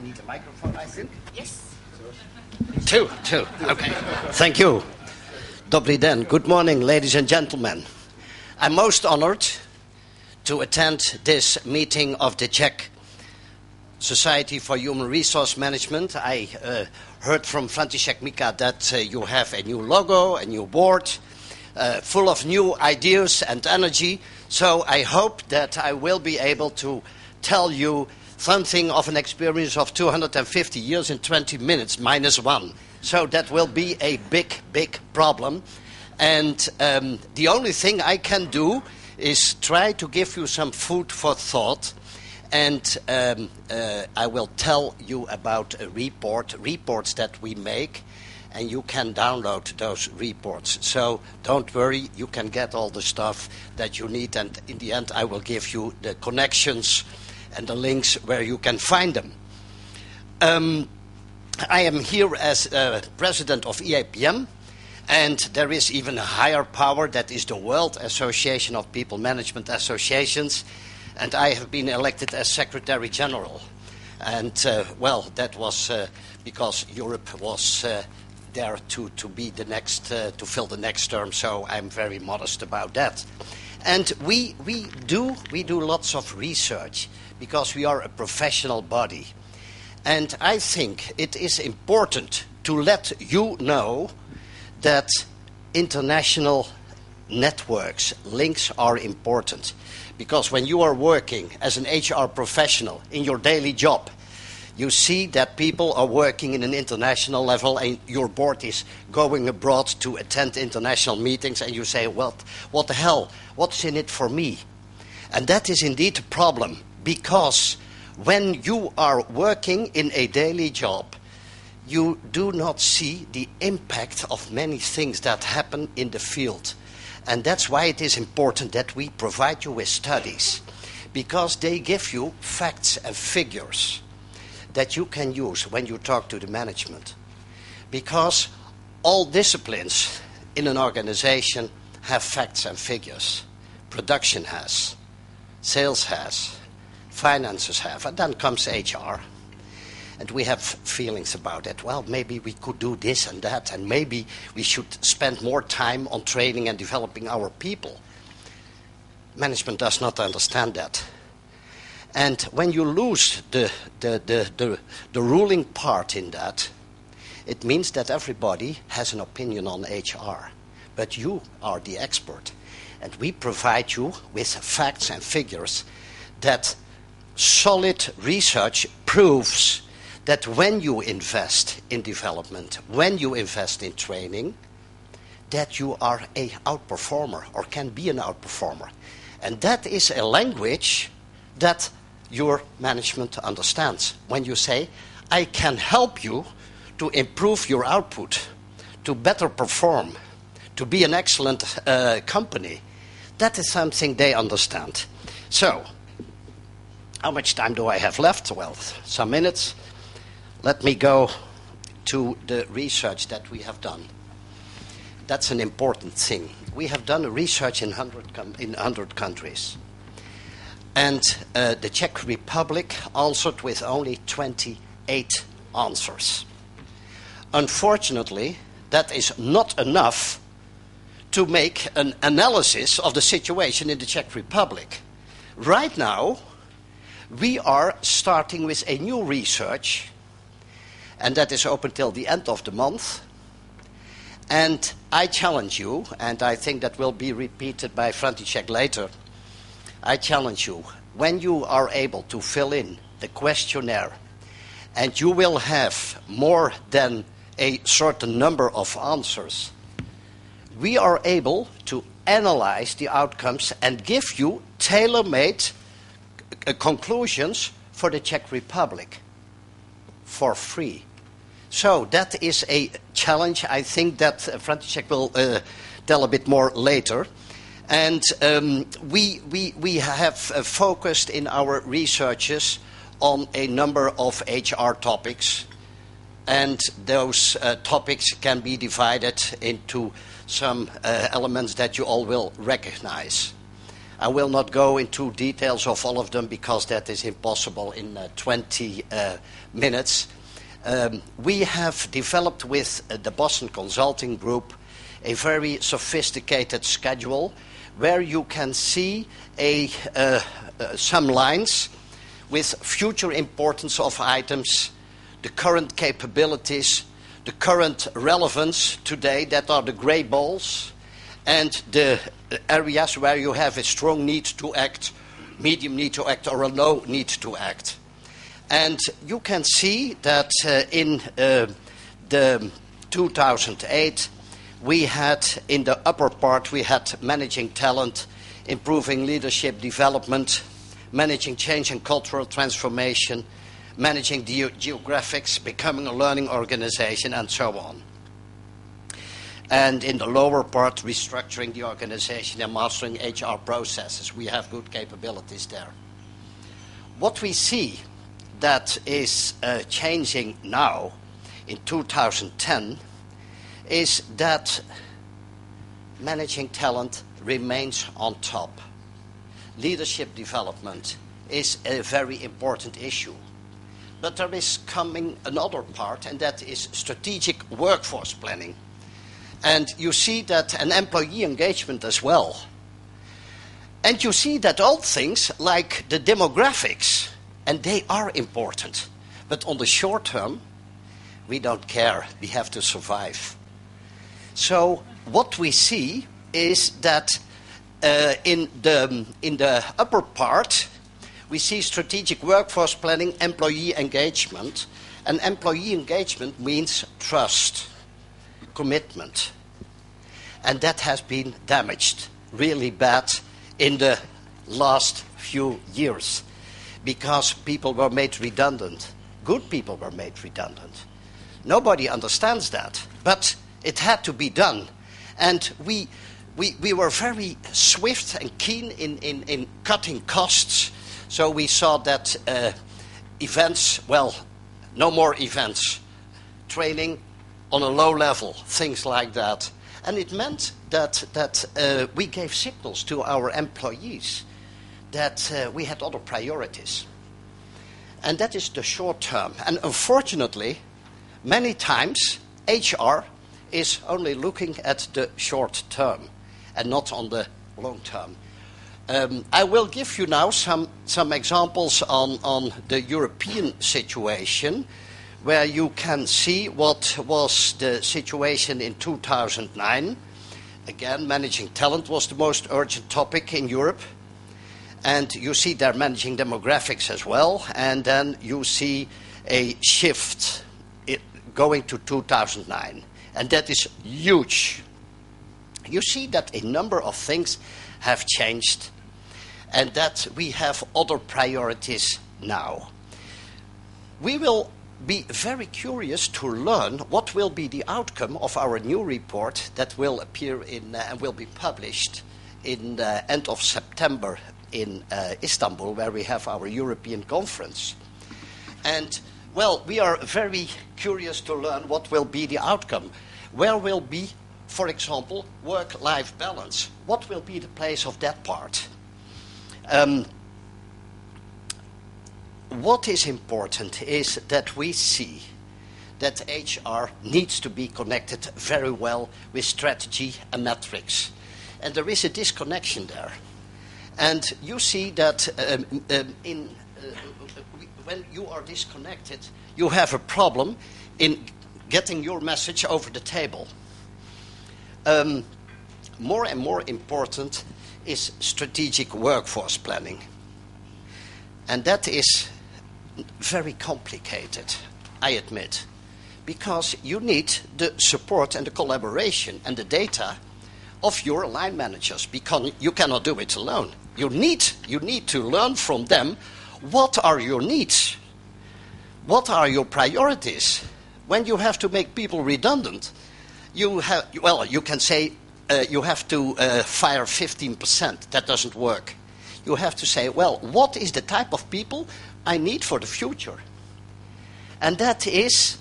need a microphone, I think. Yes. Two. Okay. Thank you. Dobrý den. Good morning, ladies and gentlemen. I'm most honored to attend this meeting of the Czech Society for Human Resource Management. I heard from František Mika that you have a new logo, a new board, full of new ideas and energy. So I hope that I will be able to tell you something of an experience of 250 years in 20 minutes, -1. So that will be a big, big problem. And the only thing I can do is try to give you some food for thought. And I will tell you about reports that we make, and you can download those reports. So don't worry, you can get all the stuff that you need, and in the end I will give you the connections and the links where you can find them. I am here as president of EAPM, and there is even a higher power, that is the World Association of People Management Associations, and I have been elected as Secretary General. And, that was because Europe was there to be the next, to fill the next term, so I'm very modest about that. And we do lots of research, because we are a professional body. And I think it is important to let you know that international networks, links are important. Because when you are working as an HR professional in your daily job, you see that people are working in an international level, and your board is going abroad to attend international meetings, and you say, well, what the hell? What's in it for me? And that is indeed a problem, because when you are working in a daily job, you do not see the impact of many things that happen in the field. And that's why it is important that we provide you with studies, because they give you facts and figures that you can use when you talk to the management. Because all disciplines in an organization have facts and figures. Production has, sales has, finances have, and then comes HR. And we have feelings about it. Well, maybe we could do this and that, and maybe we should spend more time on training and developing our people. Management does not understand that. And when you lose the ruling part in that, it means that everybody has an opinion on HR. But you are the expert. And we provide you with facts and figures that solid research proves that when you invest in development, when you invest in training, that you are an outperformer or can be an outperformer. And that is a language that your management understands. When you say, I can help you to improve your output, to better perform, to be an excellent company, that is something they understand. So, how much time do I have left? Well, some minutes. Let me go to the research that we have done. That's an important thing. We have done a research in 100 countries. And the Czech Republic answered with only 28 answers. Unfortunately, that is not enough to make an analysis of the situation in the Czech Republic. Right now, we are starting with a new research, and that is open till the end of the month. And I challenge you, and I think that will be repeated by František later, I challenge you, when you are able to fill in the questionnaire, and you will have more than a certain number of answers, we are able to analyze the outcomes and give you tailor-made conclusions for the Czech Republic for free. So that is a challenge. I think that František will tell a bit more later. And we have focused in our researches on a number of HR topics. And those topics can be divided into some elements that you all will recognize. I will not go into details of all of them because that is impossible in 20 minutes. We have developed with the Boston Consulting Group a very sophisticated schedule where you can see some lines with future importance of items, the current capabilities, the current relevance today, that are the gray balls, and the areas where you have a strong need to act, medium need to act, or a low need to act. And you can see that in the 2008, we had, in the upper part, we had managing talent, improving leadership development, managing change and cultural transformation, managing geographics, becoming a learning organization, and so on. And in the lower part, restructuring the organization and mastering HR processes. We have good capabilities there. What we see that is changing now in 2010 is that managing talent remains on top. Leadership development is a very important issue. But there is coming another part, and that is strategic workforce planning. And you see that an employee engagement as well. And you see that all things like the demographics, and they are important. But on the short term, we don't care. We have to survive. So what we see is that in the upper part, we see strategic workforce planning, employee engagement. And employee engagement means trust, commitment. And that has been damaged really bad in the last few years because people were made redundant. Good people were made redundant. Nobody understands that, but it had to be done. And we were very swift and keen in cutting costs. So we saw that events, well, no more events, training on a low level, things like that. And it meant that we gave signals to our employees that we had other priorities. And that is the short term. And unfortunately, many times, HR is only looking at the short term and not on the long term. I will give you now some examples on the European situation, where you can see what was the situation in 2009. Again, managing talent was the most urgent topic in Europe. And you see they're managing demographics as well. And then you see a shift going to 2009. And that is huge. You see that a number of things have changed and that we have other priorities now. We will be very curious to learn what will be the outcome of our new report that will appear in and will be published in the end of September in Istanbul, where we have our European conference. And, well, we are very curious to learn what will be the outcome. Where will be, for example, work-life balance? What will be the place of that part? What is important is that we see that HR needs to be connected very well with strategy and metrics. And there is a disconnection there. And you see that when you are disconnected, you have a problem in getting your message over the table. More and more important is strategic workforce planning. And that is very complicated, I admit, because you need the support and the collaboration and the data of your line managers, because you cannot do it alone. You need to learn from them what are your needs, what are your priorities. When you have to make people redundant, you can say you have to fire 15%. That doesn't work. You have to say, well, what is the type of people I need for the future? And that is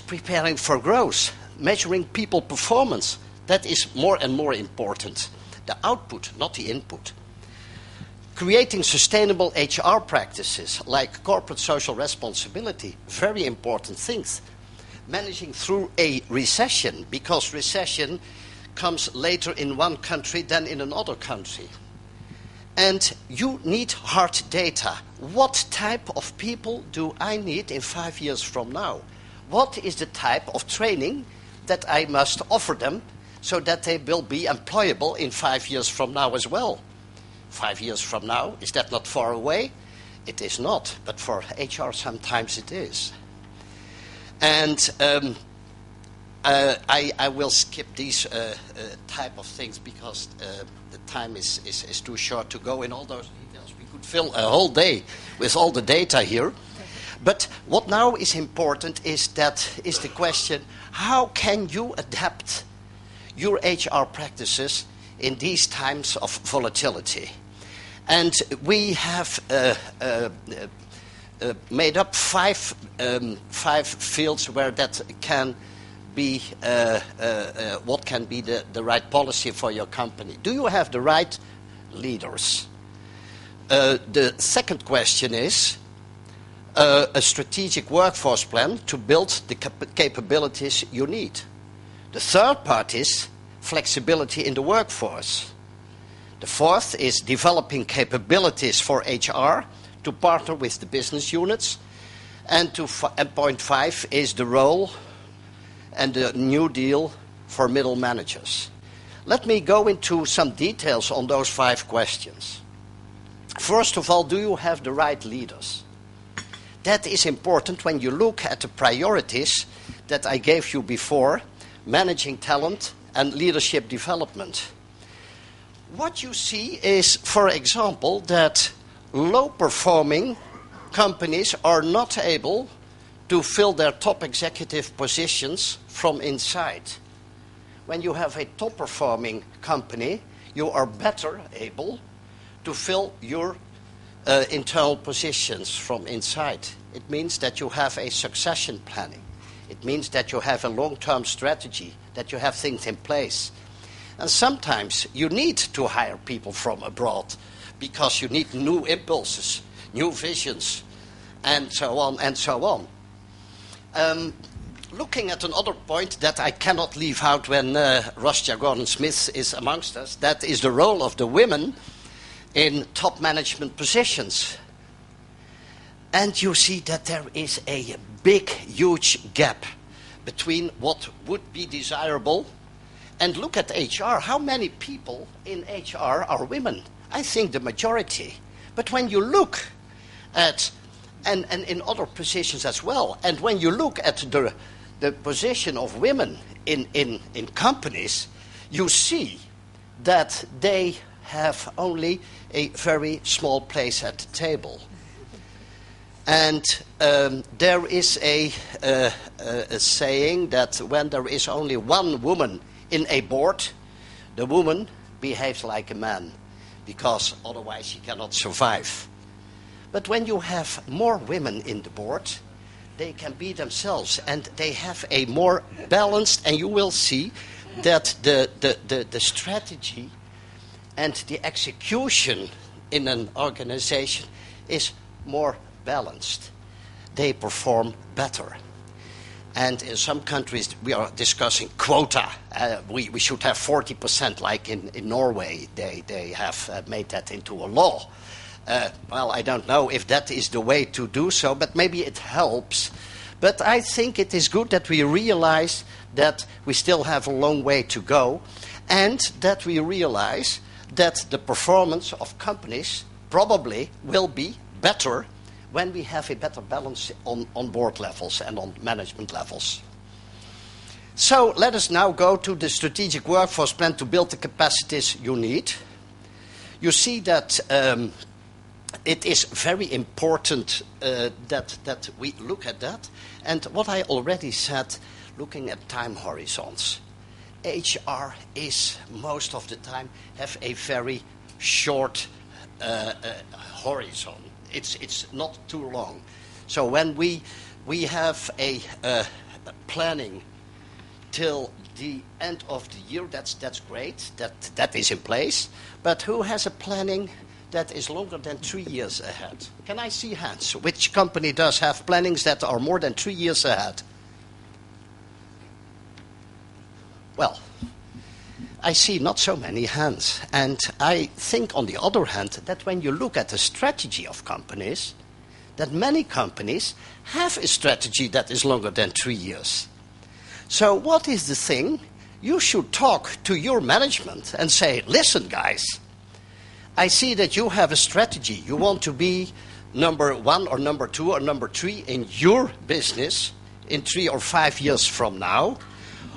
preparing for growth, measuring people performance. That is more and more important. The output, not the input. Creating sustainable HR practices like corporate social responsibility, very important things. Managing through a recession, because recession comes later in one country than in another country. And you need hard data. What type of people do I need in 5 years from now? What is the type of training that I must offer them so that they will be employable in 5 years from now as well? 5 years from now, is that not far away? It is not, but for HR sometimes it is. And I will skip these type of things because the time is too short to go in all those details. We could fill a whole day with all the data here. But what now is important is the question, how can you adapt your HR practices in these times of volatility? And we have made up five fields where that can be what can be the right policy for your company. Do you have the right leaders? The second question is a strategic workforce plan to build the capabilities you need. The third part is flexibility in the workforce. The fourth is developing capabilities for HR to partner with the business units. And point 5 is the role and the New Deal for middle managers. Let me go into some details on those 5 questions. First of all, do you have the right leaders? That is important when you look at the priorities that I gave you before, managing talent and leadership development. What you see is, for example, that low-performing companies are not able to fill their top executive positions from inside. When you have a top-performing company, you are better able to fill your internal positions from inside. It means that you have a succession planning. It means that you have a long-term strategy, that you have things in place. And sometimes you need to hire people from abroad because you need new impulses, new visions, and so on and so on. Looking at another point that I cannot leave out when Rostia Gordon-Smith is amongst us, that is the role of the women in top management positions. And you see that there is a big, huge gap between what would be desirable. And look at HR. How many people in HR are women? I think the majority. But when you look at, and in other positions as well, and when you look at the position of women in companies, you see that they have only a very small place at the table. And there is a saying that when there is only one woman in a board, the woman behaves like a man, because otherwise she cannot survive. But when you have more women in the board, they can be themselves, and they have a more balanced, and you will see that the strategy and the execution in an organization is more balanced. They perform better. And in some countries, we are discussing quota. We should have 40%, like in Norway. They have made that into a law. Well, I don't know if that is the way to do so, but maybe it helps. But I think it is good that we realize that we still have a long way to go, and that we realize that the performance of companies probably will be better when we have a better balance on board levels and on management levels. So let us now go to the strategic workforce plan to build the capacities you need. You see that it is very important that we look at that. And what I already said, looking at time horizons. HR is most of the time have a very short horizon. It's not too long. So when we have a planning till the end of the year, that's great. That is in place. But who has a planning that is longer than 3 years ahead? Can I see hands? Which company does have plannings that are more than 3 years ahead? Well, I see not so many hands. And I think, on the other hand, that when you look at the strategy of companies, that many companies have a strategy that is longer than 3 years. So what is the thing? You should talk to your management and say, listen, guys, I see that you have a strategy. You want to be number 1 or number 2 or number 3 in your business in 3 or 5 years from now.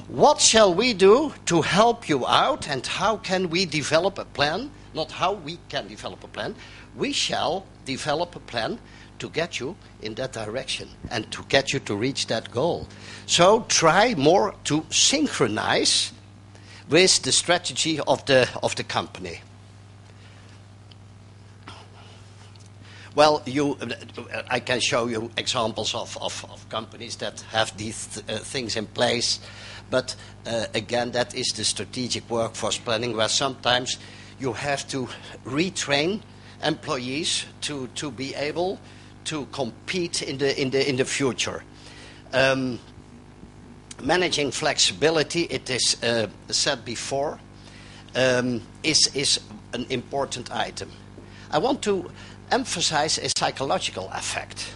What shall we do to help you out, and how can we develop a plan? Not how we can develop a plan. We shall develop a plan to get you in that direction and to get you to reach that goal. So try more to synchronize with the strategy of the company. Well, I can show you examples of companies that have these things in place. But again, that is the strategic workforce planning, where sometimes you have to retrain employees to be able to compete in the future. Managing flexibility, it is said before, is an important item. I want to emphasize a psychological effect.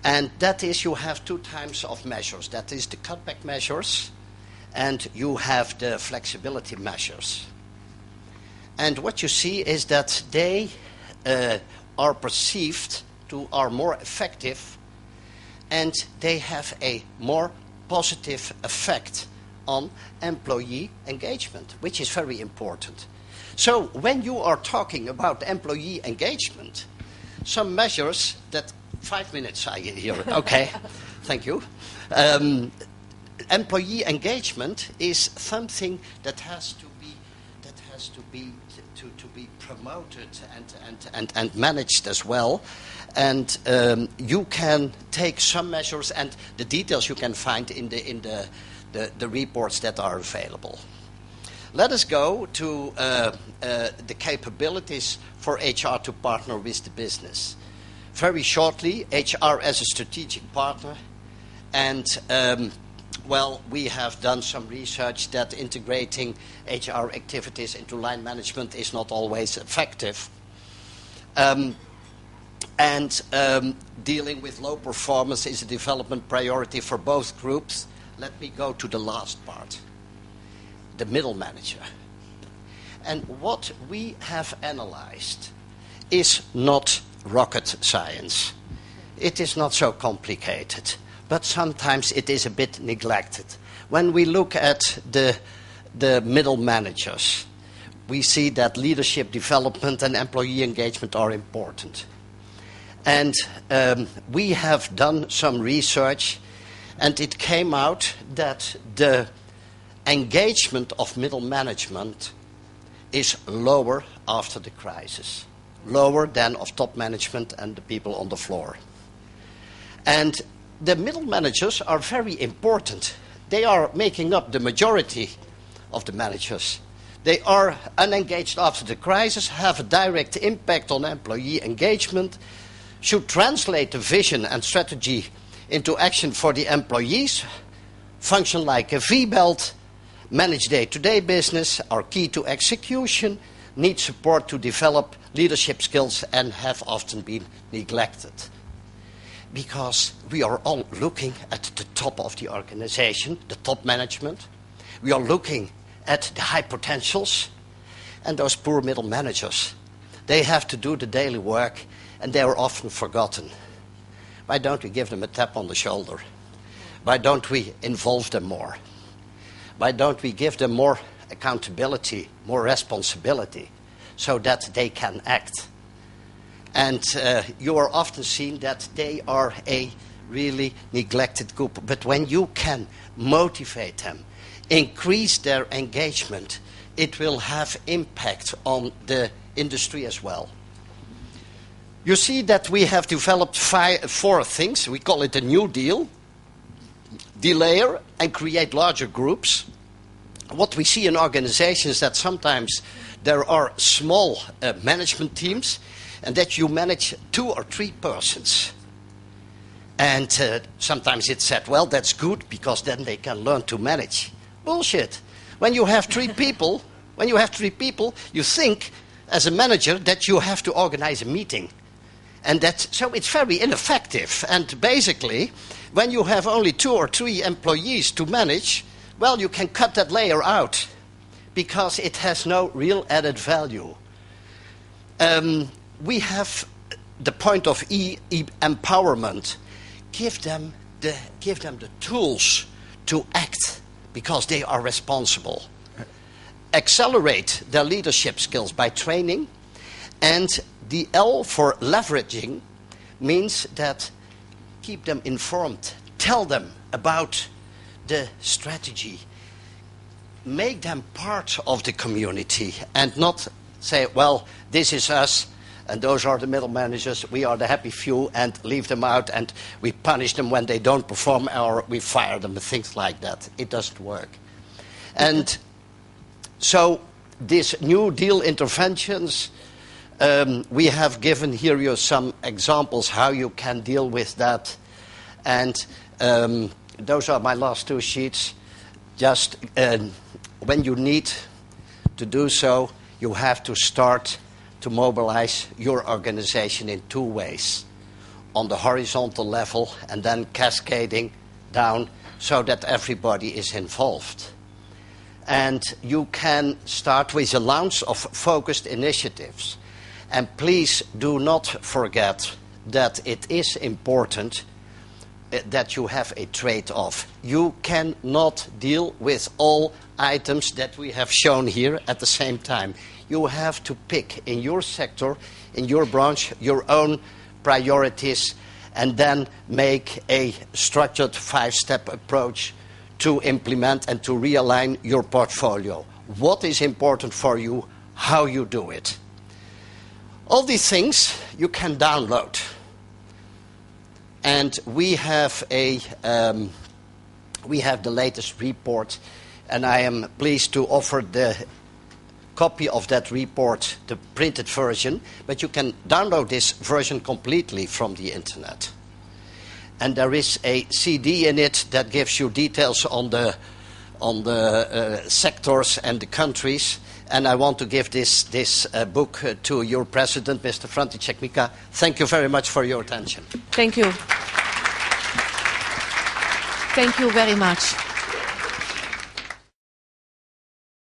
And that is, you have 2 types of measures. That is the cutback measures, and you have the flexibility measures. And what you see is that they are perceived to are more effective, and they have a more positive effect on employee engagement, which is very important. So when you are talking about employee engagement, some measures that 5 minutes I hear. Okay, thank you. Employee engagement is something that has to be promoted and managed as well. And you can take some measures, and the details you can find in the reports that are available. Let us go to the capabilities for HR to partner with the business. Very shortly, HR as a strategic partner, and we have done some research that integrating HR activities into line management is not always effective. Dealing with low performance is a development priority for both groups. Let me go to the last part, the middle manager. And what we have analyzed is not rocket science. It is not so complicated, but sometimes it is a bit neglected. When we look at the middle managers, we see that leadership development and employee engagement are important. And we have done some research, and it came out that the engagement of middle management is lower after the crisis. Lower than of top management and the people on the floor. And the middle managers are very important. They are making up the majority of the managers. They are unengaged after the crisis, have a direct impact on employee engagement, should translate the vision and strategy into action for the employees, function like a V-belt, manage day-to-day business, are key to execution, need support to develop leadership skills, and have often been neglected. Because we are all looking at the top of the organization, the top management. We are looking at the high potentials, and those poor middle managers. They have to do the daily work, and they are often forgotten. Why don't we give them a tap on the shoulder? Why don't we involve them more? Why don't we give them more accountability, more responsibility, so that they can act? And you are often seeing that they are a really neglected group. But when you can motivate them, increase their engagement, it will have impact on the industry as well. You see that we have developed 4 things. We call it a New Deal. Delayer and create larger groups. what we see in organizations that sometimes there are small management teams and that you manage 2 or 3 persons. And sometimes it's said, well, that's good because then they can learn to manage. Bullshit. When you have 3 people, you think as a manager that you have to organize a meeting. And so it's very ineffective. And basically, when you have only 2 or 3 employees to manage, well, you can cut that layer out because it has no real added value. We have the point of empowerment. Give them the tools to act because they are responsible. Accelerate their leadership skills by training. And the L for leveraging means that keep them informed. Tell them about the strategy. Make them part of the community and not say, well, this is us and those are the middle managers, we are the happy few, and leave them out and we punish them when they don't perform or we fire them and things like that. It doesn't work. And so these New Deal interventions, we have given here you some examples how you can deal with that. And those are my last 2 sheets. Just when you need to do so, you have to start to mobilize your organization in 2 ways. On the horizontal level and then cascading down so that everybody is involved. And you can start with a launch of focused initiatives. And please do not forget that it is important that you have a trade-off. You cannot deal with all items that we have shown here at the same time. You have to pick in your sector, in your branch, your own priorities, and then make a structured 5-step approach to implement and to realign your portfolio. What is important for you, how you do it. All these things you can download. And we have the latest report, and I am pleased to offer the copy of that report, the printed version, but you can download this version completely from the internet. And there is a CD in it that gives you details on the sectors and the countries. And I want to give this book to your president, Mr. František Mika. Thank you very much for your attention. Thank you. Thank you very much.